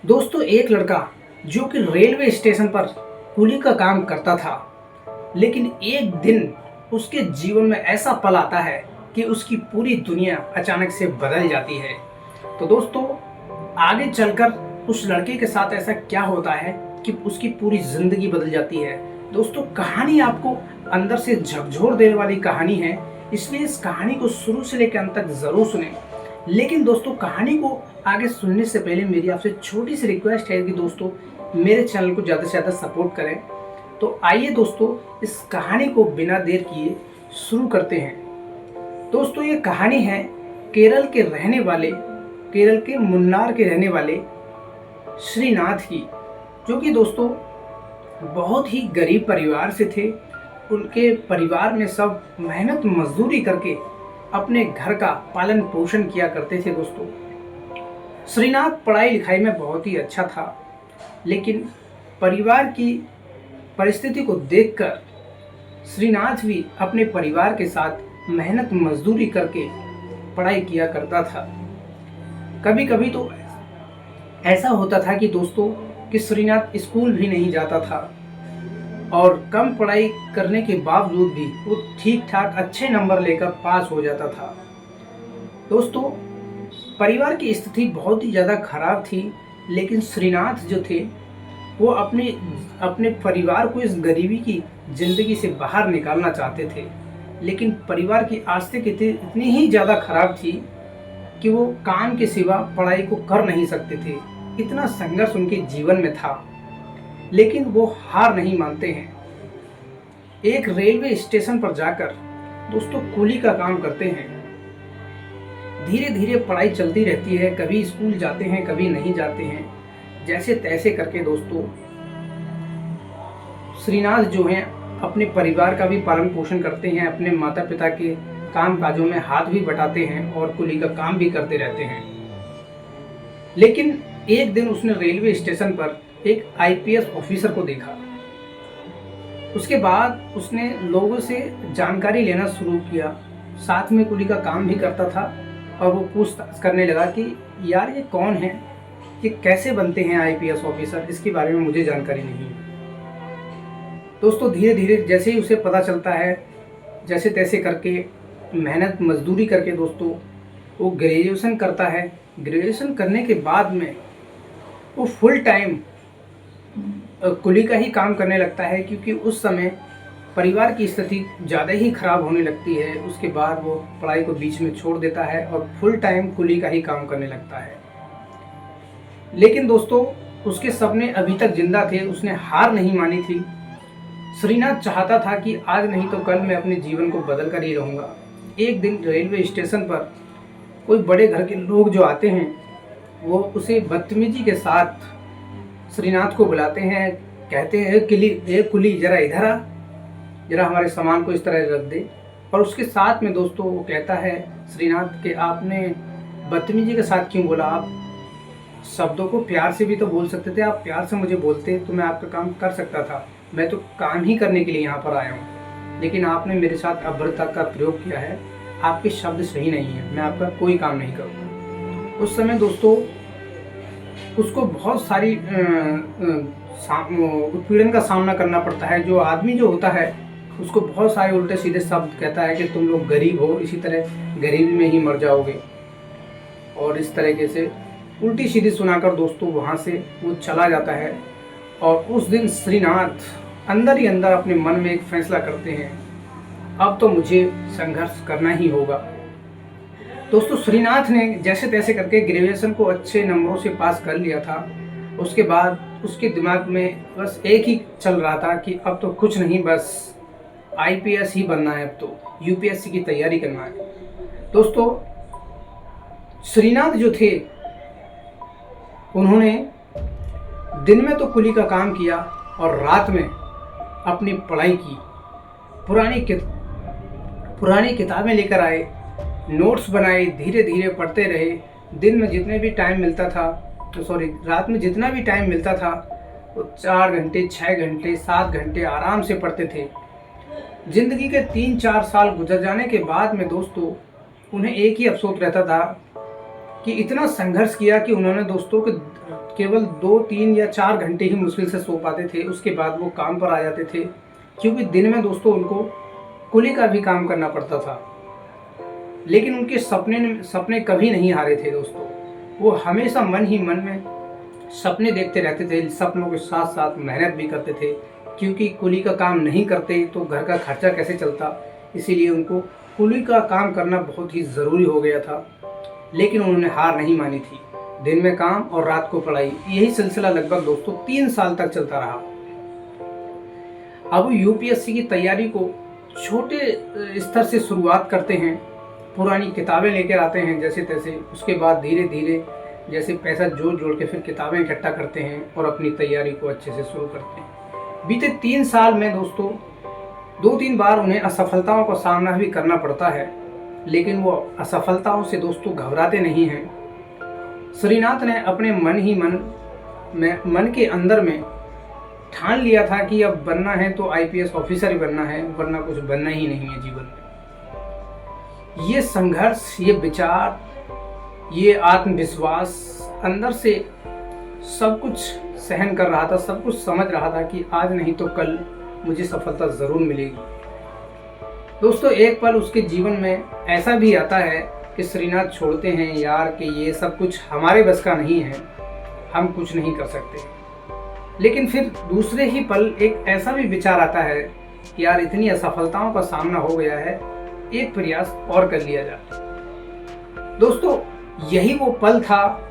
दोस्तों, एक लड़का जो कि रेलवे स्टेशन पर कुली का काम करता था, लेकिन एक दिन उसके जीवन में ऐसा पल आता है कि उसकी पूरी दुनिया अचानक से बदल जाती है। तो दोस्तों, आगे चलकर उस लड़के के साथ ऐसा क्या होता है कि उसकी पूरी जिंदगी बदल जाती है। दोस्तों, कहानी आपको अंदर से झकझोर देने वाली कहानी है, इसलिए इस कहानी को शुरू से लेकर अंत तक जरूर सुनें। लेकिन दोस्तों, कहानी को आगे सुनने से पहले मेरी आपसे छोटी सी रिक्वेस्ट है कि दोस्तों मेरे चैनल को ज़्यादा से ज़्यादा सपोर्ट करें। तो आइए दोस्तों, इस कहानी को बिना देर किए शुरू करते हैं। दोस्तों, ये कहानी है केरल के मुन्नार के रहने वाले श्रीनाथ की, जो कि दोस्तों बहुत ही गरीब परिवार से थे। उनके परिवार में सब मेहनत मजदूरी करके अपने घर का पालन पोषण किया करते थे। दोस्तों, श्रीनाथ पढ़ाई लिखाई में बहुत ही अच्छा था, लेकिन परिवार की परिस्थिति को देखकर श्रीनाथ भी अपने परिवार के साथ मेहनत मजदूरी करके पढ़ाई किया करता था। कभी कभी तो ऐसा होता था कि दोस्तों कि श्रीनाथ स्कूल भी नहीं जाता था और कम पढ़ाई करने के बावजूद भी वो ठीक ठाक अच्छे नंबर लेकर पास हो जाता था। दोस्तों, परिवार की स्थिति बहुत ही ज़्यादा खराब थी, लेकिन श्रीनाथ जो थे वो अपने परिवार को इस गरीबी की ज़िंदगी से बाहर निकालना चाहते थे। लेकिन परिवार की आर्थिक स्थिति इतनी ही ज़्यादा खराब थी कि वो काम के सिवा पढ़ाई को कर नहीं सकते थे। इतना संघर्ष उनके जीवन में था, लेकिन वो हार नहीं मानते हैं। एक रेलवे स्टेशन पर जाकर दोस्तों कूली का काम करते हैं। धीरे धीरे पढ़ाई चलती रहती है, कभी स्कूल जाते हैं कभी नहीं जाते हैं। जैसे तैसे करके दोस्तों श्रीनाथ जो हैं अपने परिवार का भी पालन पोषण करते हैं, अपने माता पिता के काम काजों में हाथ भी बटाते हैं और कुली का काम भी करते रहते हैं। लेकिन एक दिन उसने रेलवे स्टेशन पर एक आईपीएस ऑफिसर को देखा। उसके बाद उसने लोगों से जानकारी लेना शुरू किया, साथ में कुली का काम भी करता था और वो पूछताछ करने लगा कि यार ये कौन है, ये कैसे बनते हैं आईपीएस ऑफिसर, इसके बारे में मुझे जानकारी नहीं है। दोस्तों, धीरे धीरे जैसे ही उसे पता चलता है, जैसे तैसे करके मेहनत मजदूरी करके दोस्तों वो ग्रेजुएशन करता है। ग्रेजुएशन करने के बाद में वो फुल टाइम कुली का ही काम करने लगता है, क्योंकि उस समय परिवार की स्थिति ज़्यादा ही खराब होने लगती है। उसके बाद वो पढ़ाई को बीच में छोड़ देता है और फुल टाइम कुली का ही काम करने लगता है। लेकिन दोस्तों, उसके सपने अभी तक जिंदा थे, उसने हार नहीं मानी थी। श्रीनाथ चाहता था कि आज नहीं तो कल मैं अपने जीवन को बदल कर ही रहूँगा। एक दिन रेलवे स्टेशन पर कोई बड़े घर के लोग जो आते हैं, वो उसे बदतमीजी के साथ श्रीनाथ को बुलाते हैं, कहते हैं कुली जरा इधर आ, जरा हमारे सामान को इस तरह रख दे। और उसके साथ में दोस्तों वो कहता है श्रीनाथ के आपने बदतमीजी के साथ क्यों बोला, आप शब्दों को प्यार से भी तो बोल सकते थे, आप प्यार से मुझे बोलते तो मैं आपका काम कर सकता था। मैं तो काम ही करने के लिए यहाँ पर आया हूँ, लेकिन आपने मेरे साथ अभद्रता का प्रयोग किया है, आपके शब्द सही नहीं है, मैं आपका कोई काम नहीं करूँगा। उस समय दोस्तों उसको बहुत सारी उत्पीड़न का सामना करना पड़ता है। जो आदमी जो होता है उसको बहुत सारे उल्टे सीधे शब्द कहता है कि तुम लोग गरीब हो, इसी तरह गरीबी में ही मर जाओगे, और इस तरीके से उल्टी सीधी सुनाकर दोस्तों वहाँ से वो चला जाता है। और उस दिन श्रीनाथ अंदर ही अंदर अपने मन में एक फैसला करते हैं, अब तो मुझे संघर्ष करना ही होगा। दोस्तों, श्रीनाथ ने जैसे तैसे करके ग्रेजुएशन को अच्छे नंबरों से पास कर लिया था। उसके बाद उसके दिमाग में बस एक ही चल रहा था कि अब तो कुछ नहीं, बस आईपीएस ही बनना है, अब तो यूपीएससी की तैयारी करना है। दोस्तों, श्रीनाथ जो थे उन्होंने दिन में तो कुली का काम किया और रात में अपनी पढ़ाई की। पुरानी किताबें लेकर आए, नोट्स बनाए, धीरे धीरे पढ़ते रहे। दिन में जितने भी टाइम मिलता था, रात में जितना भी टाइम मिलता था वो 4 घंटे 6 घंटे 7 घंटे आराम से पढ़ते थे। जिंदगी के 3-4 साल गुजर जाने के बाद में दोस्तों उन्हें एक ही अफसोस रहता था कि इतना संघर्ष किया कि उन्होंने दोस्तों केवल 2-3 या 4 घंटे ही मुश्किल से सो पाते थे। उसके बाद वो काम पर आ जाते थे, क्योंकि दिन में दोस्तों उनको कुली का भी काम करना पड़ता था। लेकिन उनके सपने कभी नहीं हारे थे दोस्तों। वो हमेशा मन ही मन में सपने देखते रहते थे, सपनों के साथ साथ मेहनत भी करते थे, क्योंकि कुली का काम नहीं करते तो घर का खर्चा कैसे चलता। इसीलिए उनको कुली का काम करना बहुत ही ज़रूरी हो गया था। लेकिन उन्होंने हार नहीं मानी थी। दिन में काम और रात को पढ़ाई, यही सिलसिला लगभग दोस्तों 3 साल तक चलता रहा। अब वो यूपीएससी की तैयारी को छोटे स्तर से शुरुआत करते हैं, पुरानी किताबें लेकर आते हैं जैसे तैसे। उसके बाद धीरे धीरे जैसे पैसा जोड़ के फिर किताबें इकट्ठा करते हैं और अपनी तैयारी को अच्छे से शुरू करते हैं। बीते 3 साल में दोस्तों 2-3 बार उन्हें असफलताओं का सामना भी करना पड़ता है, लेकिन वो असफलताओं से दोस्तों घबराते नहीं हैं। श्रीनाथ ने अपने मन के अंदर में ठान लिया था कि अब बनना है तो आईपीएस ऑफिसर ही बनना है, वरना कुछ बनना ही नहीं है जीवन में। ये संघर्ष, ये विचार, ये आत्मविश्वास अंदर से सब कुछ सहन कर रहा था, सब कुछ समझ रहा था कि आज नहीं तो कल मुझे सफलता ज़रूर मिलेगी। दोस्तों एक पल उसके जीवन में ऐसा भी आता है कि श्रीनाथ छोड़ते हैं यार कि ये सब कुछ हमारे बस का नहीं है, हम कुछ नहीं कर सकते। लेकिन फिर दूसरे ही पल एक ऐसा भी विचार आता है कि यार इतनी असफलताओं का सामना हो गया है, एक प्रयास और कर लिया जाए। दोस्तों यही वो पल था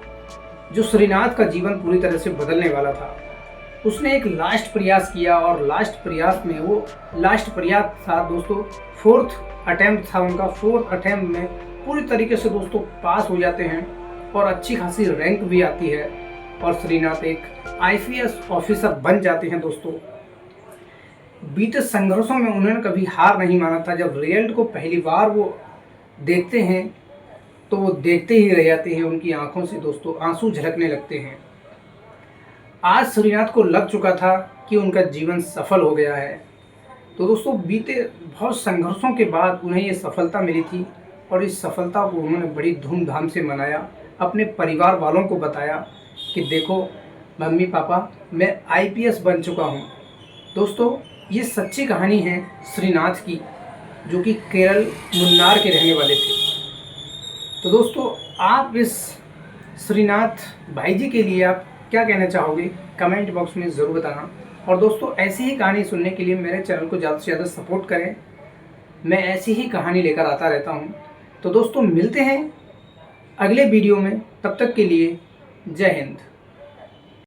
जो श्रीनाथ का जीवन पूरी तरह से बदलने वाला था। उसने एक लास्ट प्रयास किया और लास्ट प्रयास था दोस्तों 4th अटेम्प्ट था उनका। 4th अटेम्प्ट में पूरी तरीके से दोस्तों पास हो जाते हैं और अच्छी खासी रैंक भी आती है और श्रीनाथ एक आईपीएस ऑफिसर बन जाते हैं दोस्तों। बीते संघर्षों में उन्होंने कभी हार नहीं माना था। जब रिजल्ट को पहली बार वो देखते हैं तो वो देखते ही रह जाते हैं, उनकी आंखों से दोस्तों आंसू झलकने लगते हैं। आज श्रीनाथ को लग चुका था कि उनका जीवन सफल हो गया है। तो दोस्तों बीते बहुत संघर्षों के बाद उन्हें ये सफलता मिली थी और इस सफलता को उन्होंने बड़ी धूमधाम से मनाया, अपने परिवार वालों को बताया कि देखो मम्मी पापा मैं आईपीएस बन चुका हूँ। दोस्तों ये सच्ची कहानी है श्रीनाथ की, जो कि केरल मुन्नार के रहने वाले थे। तो दोस्तों आप इस श्रीनाथ भाई जी के लिए आप क्या कहना चाहोगे, कमेंट बॉक्स में ज़रूर बताना। और दोस्तों ऐसी ही कहानी सुनने के लिए मेरे चैनल को ज़्यादा से ज़्यादा सपोर्ट करें, मैं ऐसी ही कहानी लेकर आता रहता हूँ। तो दोस्तों मिलते हैं अगले वीडियो में, तब तक के लिए जय हिंद।